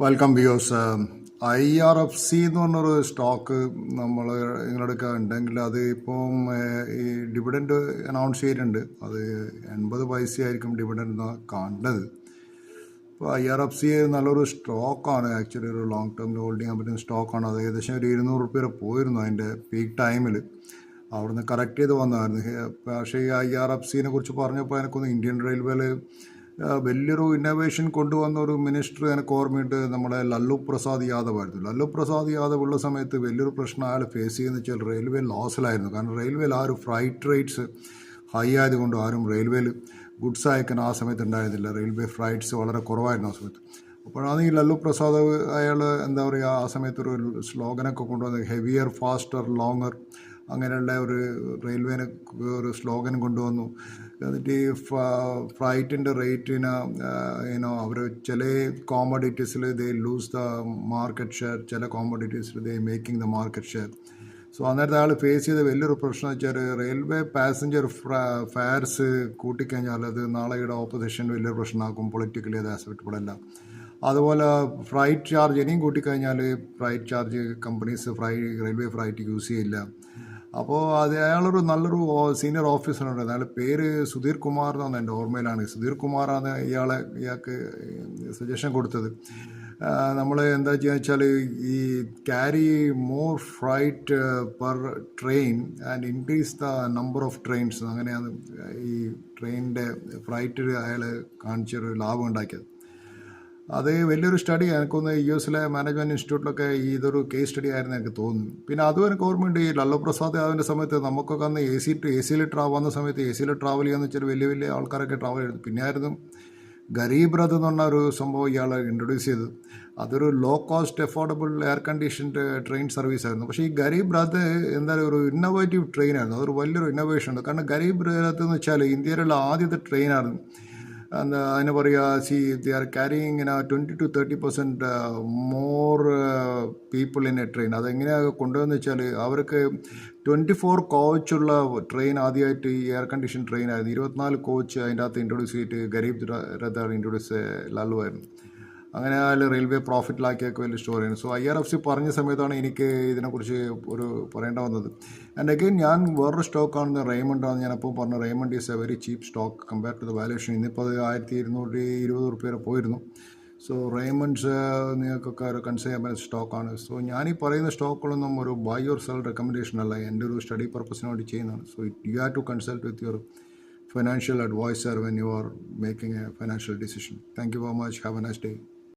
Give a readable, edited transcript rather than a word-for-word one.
Welcome views. IRFC എന്ന് പറഞ്ഞൊരു stock നമ്മൾ നിങ്ങളെടുക്കുക ഉണ്ടെങ്കിൽ അത് ഇപ്പം ഈ ഡിവിഡൻഡ് അനൗൺസ് ചെയ്തിട്ടുണ്ട്. അത് 80 പൈസയായിരിക്കും ഡിവിഡൻഡ് കണ്ടത്. ഇപ്പോൾ IRFC നല്ലൊരു സ്റ്റോക്കാണ്, ആക്ച്വലി ഒരു ലോങ് ടേമിൽ ഹോൾഡ് ചെയ്യാൻ പറ്റുന്ന സ്റ്റോക്കാണ്. അത് ഏകദേശം ഒരു 200 രൂപ വരെ പോയിരുന്നു അതിൻ്റെ പീക്ക് ടൈമിൽ. അവിടുന്ന് കറക്റ്റ് ചെയ്ത് വന്നതായിരുന്നു. പക്ഷേ ഈ IRFCനെ കുറിച്ച് പറഞ്ഞപ്പോൾ എനിക്കൊന്ന് ഇന്ത്യൻ റെയിൽവേയിൽ വലിയൊരു ഇന്നോവേഷൻ കൊണ്ടുവന്ന ഒരു മിനിസ്റ്റർ എനിക്ക് ഓർമ്മയുണ്ട്, നമ്മുടെ ലല്ലു പ്രസാദ് യാദവ് ആയിരുന്നു. ലല്ലു പ്രസാദ് യാദവ് ഉള്ള സമയത്ത് വലിയൊരു പ്രശ്നം അയാൾ ഫേസ് ചെയ്യുന്ന വെച്ചാൽ റെയിൽവേ ലോസിലായിരുന്നു. കാരണം റെയിൽവേയിൽ ആ ഒരു ഫ്രൈറ്റ് റേറ്റ്സ് ഹൈ ആയതുകൊണ്ട് ആരും റെയിൽവേയിൽ ഗുഡ്സ് അയക്കാൻ ആ സമയത്ത് ഉണ്ടായിരുന്നില്ല. റെയിൽവേ ഫ്ലൈറ്റ്സ് വളരെ കുറവായിരുന്നു ആ സമയത്ത്. അപ്പോഴാണ് ഈ ലല്ലു പ്രസാദ് അയാൾ എന്താ പറയുക, ആ സമയത്തൊരു സ്ലോഗനൊക്കെ കൊണ്ടുവന്നത് ഹെവിയർ ഫാസ്റ്റർ ലോങ്ങർ, അങ്ങനെയുള്ള ഒരു റെയിൽവേനെ ഒരു സ്ലോഗൻ കൊണ്ടുവന്നു. എന്നിട്ട് ഈ ഫ്ലൈറ്റിൻ്റെ റേറ്റിന് അവർ ചില കോമഡിറ്റീസിൽ they lose the market share, ചില കോമഡിറ്റീസിൽ they making the market share. So അന്നേരത്തെ ആൾ ഫേസ് ചെയ്ത വലിയൊരു പ്രശ്നം വെച്ചാൽ റെയിൽവേ പാസഞ്ചർ ഫെയർസ് കൂട്ടിക്കഴിഞ്ഞാൽ അത് നാളെയുടെ ഓപ്പോസിഷൻ വലിയൊരു പ്രശ്നമാക്കും, പൊളിറ്റിക്കലി അത് ആക്സെപ്റ്റബിൾ അല്ല. അതുപോലെ ഫ്ലൈറ്റ് ചാർജ് ഇനിയും കൂട്ടിക്കഴിഞ്ഞാൽ flight charge companies railway flight use ചെയ്യില്ല. അപ്പോൾ അത് അയാളൊരു നല്ലൊരു സീനിയർ ഓഫീസറുണ്ട്, അയാളുടെ പേര് സുധീർ കുമാർ എന്നാണ് എൻ്റെ ഓർമ്മയിലാണ്. സുധീർ കുമാറാണ് ഇയാൾക്ക് സജഷൻ കൊടുത്തത്. നമ്മൾ എന്താ ചെയ്യുക വെച്ചാൽ ഈ carry more flight per train and increase the number of trains, അങ്ങനെയാണ് ഈ ട്രെയിനിൻ്റെ ഫ്ലൈറ്റ് അയാൾ കാണിച്ചൊരു ലാഭം ഉണ്ടാക്കിയത്. അത് വലിയൊരു സ്റ്റഡി, എനിക്കൊന്ന് US മാനേജ്മെൻറ്റ് ഇൻസ്റ്റിറ്റ്യൂട്ടിലൊക്കെ ഇതൊരു കേസ് സ്റ്റഡി ആയിരുന്നു എനിക്ക് തോന്നുന്നു. പിന്നെ അതും എനിക്ക് ഓർമ്മയുണ്ട്, ഈ ലല്ലു പ്രസാദ് യാദവിൻ്റെ സമയത്ത് നമുക്കൊക്കെ അന്ന് AC വന്ന സമയത്ത് AC ട്രാവൽ ചെയ്യാന്ന് വെച്ചാൽ വലിയ വലിയ ആൾക്കാരൊക്കെ ട്രാവൽ ചെയ്തു. പിന്നെ ആയിരുന്നു ഗരീബ് രഥ് എന്ന് പറഞ്ഞ ഒരു സംഭവം ഇയാൾ ഇൻട്രൊഡ്യൂസ് ചെയ്തു. അതൊരു low cost affordable air conditioned train service ആയിരുന്നു. പക്ഷേ ഈ ഗരീബ് രഥ് എന്തായാലും ഒരു ഇന്നോവേറ്റീവ് ട്രെയിൻ ആയിരുന്നു, അതൊരു വലിയൊരു ഇന്നോവേഷൻ ഉണ്ട്. കാരണം ഗരീബ് രഥ് എന്ന് വെച്ചാൽ ഇന്ത്യയിലുള്ള ആദ്യത്തെ ട്രെയിനായിരുന്നു. അതിന് പറയുക, they are carrying 20-30% more people in A train. അതെങ്ങനെയാണ് കൊണ്ടുവന്ന് വെച്ചാൽ അവർക്ക് 24 കോച്ചുള്ള ട്രെയിൻ ആദ്യമായിട്ട് ഈ എയർ കണ്ടീഷൻ ട്രെയിൻ ആയിരുന്നു. 24 കോച്ച് അതിൻ്റെ അകത്ത് ഇൻട്രൊഡ്യൂസ് ചെയ്തിട്ട് ഗരീബ് രഥാണ് ഇൻട്രൊഡ്യൂസ് ലല്ലു ആയിരുന്നു. അങ്ങനെ ആയാൽ റെയിൽവേ പ്രോഫിറ്റിലാക്കിയൊക്കെ വലിയ സ്റ്റോറിയാണ്. സോ IRFC പറഞ്ഞ സമയത്താണ് എനിക്ക് ഇതിനെക്കുറിച്ച് ഒരു പറയേണ്ട വന്നത്. ആൻഡ് അഗെയിൻ ഞാൻ വേറൊരു സ്റ്റോക്കാണ് റെയ്മണ്ടാണ്, ഞാനപ്പോൾ പറഞ്ഞു Raymond is a very cheap stock compare to the valuation. ഇന്നിപ്പോൾ അത് 1220 രൂപ വരെ പോയിരുന്നു. സോ റെയ്മണ്ട്സ് നിങ്ങൾക്കൊക്കെ ഒരു കൺസിഡർ ചെയ്യാൻ പറ്റുന്ന സ്റ്റോക്കാണ്. സോ ഞാനീ പറയുന്ന സ്റ്റോക്കുകളൊന്നും ഒരു ബൈ ഓർ സെൽ റെക്കമെൻഡേഷൻ അല്ല, എൻ്റെ ഒരു സ്റ്റഡി പർപ്പസിന് വേണ്ടി ചെയ്യുന്നതാണ്. So you have to consult with your financial advisor when you are making a financial decision. Thank you very much. Have a nice day.